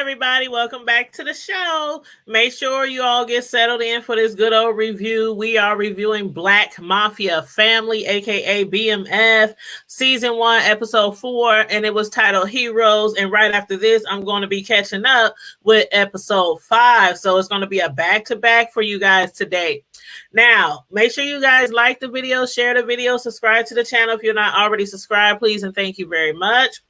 everybody. Welcome back to the show. Make sure you all get settled in for this good old review. We are reviewing Black Mafia Family, aka BMF, season 1, episode 4, and it was titled Heroes. And right after this, I'm going to be catching up with episode 5. So it's going to be a back to back for you guys today. Now, make sure you guys like the video, share the video, subscribe to the channel if you're not already subscribed, please, and thank you very much.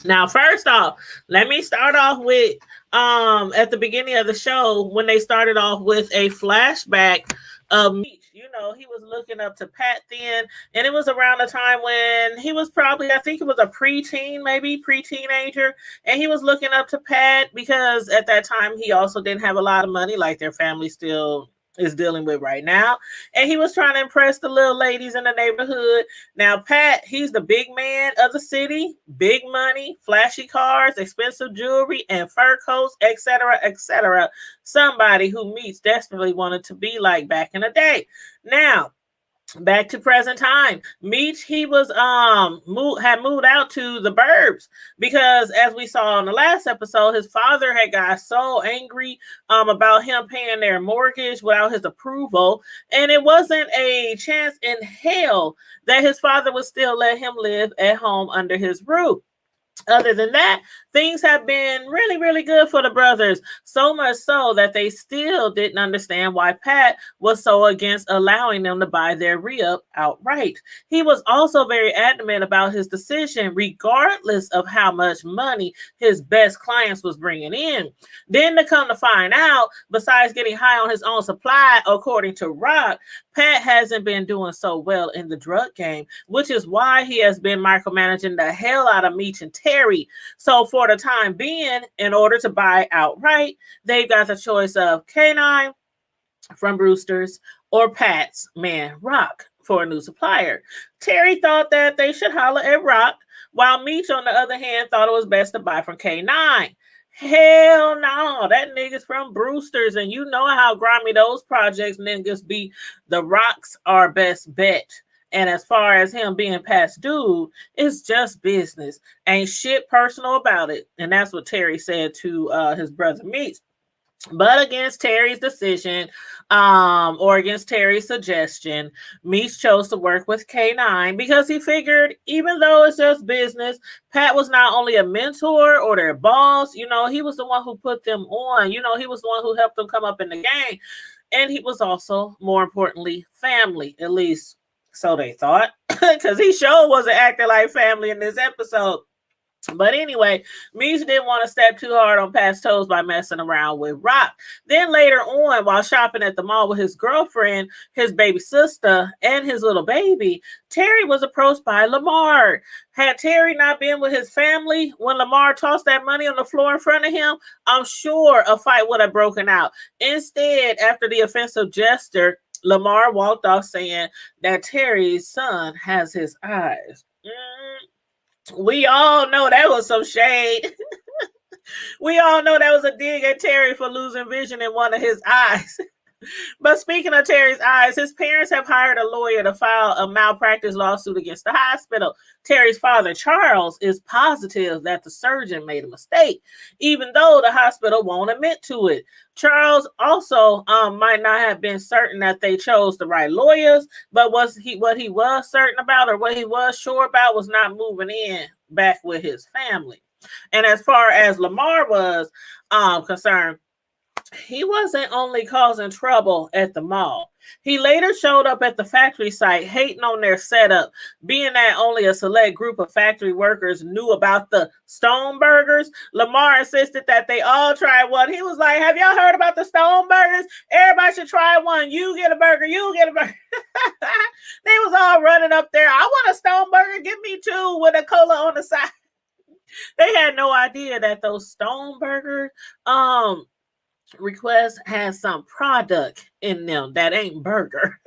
Now, first off, let me start off with at the beginning of the show when they started off with a flashback of Meech. You know, he was looking up to Pat then, and it was around the time when he was probably, I think it was a preteen, maybe pre-teenager, and he was looking up to Pat because at that time he also didn't have a lot of money like their family still is dealing with right now. And he was trying to impress the little ladies in the neighborhood. Now, Pat, he's the big man of the city, big money, flashy cars, expensive jewelry, and fur coats, etc., etc. Somebody who Meech desperately wanted to be like back in the day. Now, back to present time, Meech, he was had moved out to the burbs because, as we saw in the last episode, his father had got so angry about him paying their mortgage without his approval, and it wasn't a chance in hell that his father would still let him live at home under his roof. Other than that, things have been really, really good for the brothers. So much so that they still didn't understand why Pat was so against allowing them to buy their re-up outright. He was also very adamant about his decision, regardless of how much money his best clients was bringing in. Then to come to find out, besides getting high on his own supply, according to Rock, Pat hasn't been doing so well in the drug game, which is why he has been micromanaging the hell out of Meech and Terry. So for the time being, in order to buy outright, they've got the choice of K9 from Brewster's or Pat's man Rock for a new supplier. Terry thought that they should holler at Rock, while Meech, on the other hand, thought it was best to buy from K9. Hell no, that nigga's from Brewster's, and you know how grimy those projects niggas be. The Rocks are best bet. And as far as him being past due, it's just business. Ain't shit personal about it. And that's what Terry said to his brother Meech. But against Terry's decision, or against Terry's suggestion, Meech chose to work with K9 because he figured, even though it's just business, Pat was not only a mentor or their boss, you know, he was the one who put them on. You know, he was the one who helped them come up in the game. And he was also, more importantly, family, at least so they thought, because he sure wasn't acting like family in this episode. But anyway, Meech didn't want to step too hard on Pat's toes by messing around with Rock. Then later on, while shopping at the mall with his girlfriend, his baby sister, and his little baby, Terry was approached by Lamar. Had Terry not been with his family when Lamar tossed that money on the floor in front of him, I'm sure a fight would have broken out. Instead, after the offensive gesture, Lamar walked off saying that Terry's son has his eyes. We all know that was some shade. We all know that was a dig at Terry for losing vision in one of his eyes. But speaking of Terry's eyes, his parents have hired a lawyer to file a malpractice lawsuit against the hospital. Terry's father, Charles, is positive that the surgeon made a mistake, even though the hospital won't admit to it. Charles also might not have been certain that they chose the right lawyers, but what he was certain about, or what he was sure about, was not moving in back with his family. And as far as Lamar was concerned, he wasn't only causing trouble at the mall. He later showed up at the factory site hating on their setup, being that only a select group of factory workers knew about the stone burgers. Lamar insisted that they all try one. He was like, have y'all heard about the stone burgers? Everybody should try one. You get a burger, you get a burger. They was all running up there. I want a stone burger. Give me two with a cola on the side. They had no idea that those stone burgers, request has some product in them that ain't burger.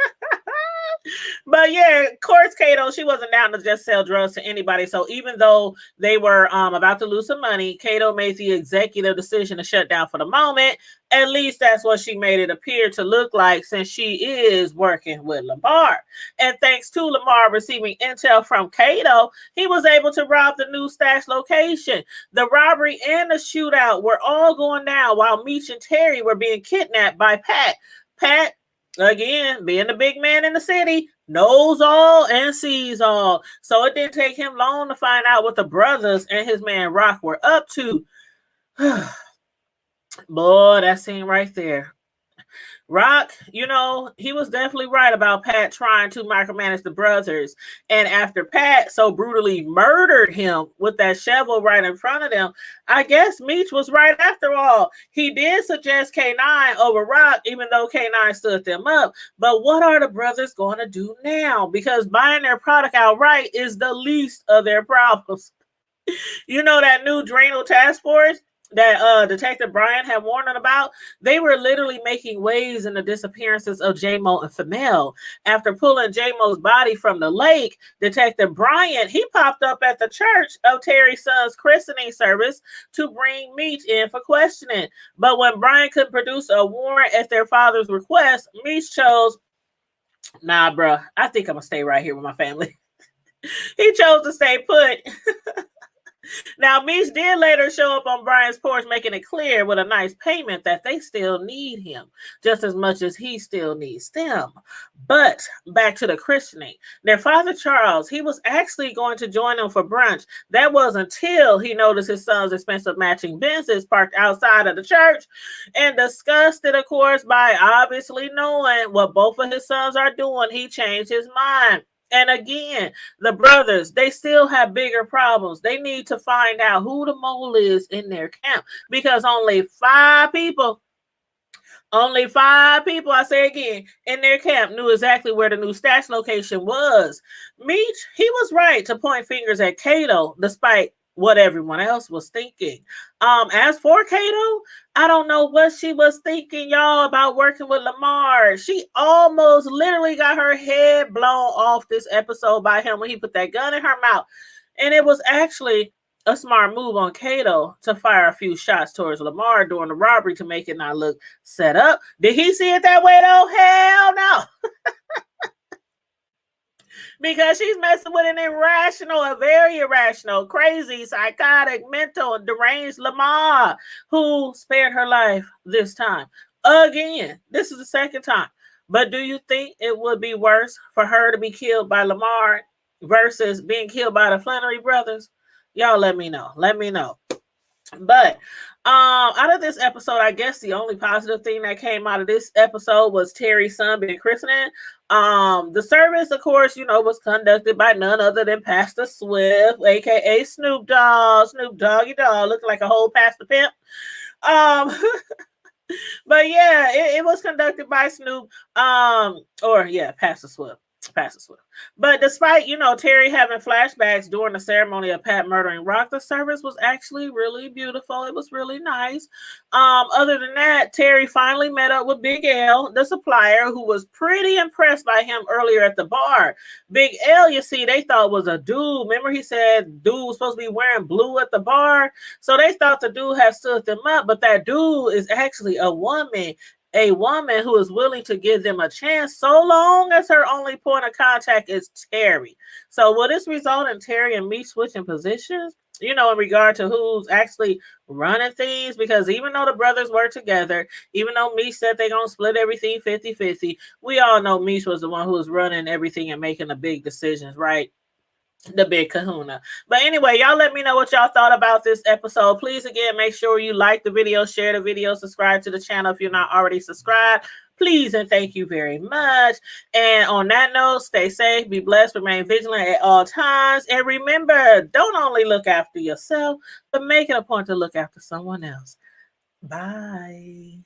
But yeah, of course, Kato, she wasn't down to just sell drugs to anybody. So even though they were about to lose some money, Kato made the executive decision to shut down for the moment. At least that's what she made it appear to look like, since she is working with Lamar. And thanks to Lamar receiving intel from Kato, he was able to rob the new stash location. The robbery and the shootout were all going down while Meech and Terry were being kidnapped by Pat. Pat, again, being the big man in the city, knows all and sees all. So it didn't take him long to find out what the brothers and his man Rock were up to. Boy, that scene right there. Rock, he was definitely right about Pat trying to micromanage the brothers. And after Pat so brutally murdered him with that shovel right in front of them, I guess Meech was right after all. He did suggest K9 over Rock, even though K9 stood them up. But what are the brothers going to do now? Because buying their product outright is the least of their problems. You know that new Drano task force that Detective Brian had warned them about? They were literally making waves in the disappearances of J-Mo and Femel. After pulling J-Mo's body from the lake, Detective Brian, he popped up at the church of Terry's son's christening service to bring Meech in for questioning. But when Brian couldn't produce a warrant at their father's request, Meech chose, nah, bruh, I think I'm going to stay right here with my family. He chose to stay put. Now, Meech did later show up on Brian's porch, making it clear with a nice payment that they still need him just as much as he still needs them. But back to the christening. Their father, Charles, he was actually going to join them for brunch. That was until he noticed his son's expensive matching Benzes parked outside of the church, and disgusted, of course, by obviously knowing what both of his sons are doing, he changed his mind. And again, the brothers, they still have bigger problems. They need to find out who the mole is in their camp, because only five people, I say again, in their camp knew exactly where the new stash location was. Meech, he was right to point fingers at Kato, despite what everyone else was thinking. As for Kato, I don't know what she was thinking, y'all, about working with Lamar. She almost literally got her head blown off this episode by him when he put that gun in her mouth. And it was actually a smart move on Kato to fire a few shots towards Lamar during the robbery to make it not look set up. Did he see it that way though? Hell no. Because she's messing with an irrational, a very irrational, crazy, psychotic, mental, and deranged Lamar, who spared her life this time. Again, this is the second time. But do you think it would be worse for her to be killed by Lamar versus being killed by the Flannery brothers? Y'all let me know. Let me know. But out of this episode, I guess the only positive thing that came out of this episode was Terry's son being christened. The service, of course, was conducted by none other than Pastor Swift, aka Snoop Dogg. Snoop Doggy Dogg, looking like a whole Pastor Pimp. But yeah, it was conducted by Snoop. Pastor Swift. But despite, Terry having flashbacks during the ceremony of Pat murdering Rock, the service was actually really beautiful. It was really nice. Other than that, Terry finally met up with Big L, the supplier, who was pretty impressed by him earlier at the bar. Big L, you see, they thought was a dude. Remember he said dude was supposed to be wearing blue at the bar? So they thought the dude had stood them up, but that dude is actually a woman who is willing to give them a chance so long as her only point of contact is Terry. So will this result in Terry and me switching positions, in regard to who's actually running things? Because even though the brothers were together, even though Meech said they're going to split everything 50-50, we all know Meech was the one who was running everything and making the big decisions, right? The big kahuna. But anyway, y'all let me know what y'all thought about this episode. Please, again, make sure you like the video, share the video, subscribe to the channel if you're not already subscribed. Please and thank you very much. And on that note, stay safe, be blessed, remain vigilant at all times. And remember, don't only look after yourself, but make it a point to look after someone else. Bye.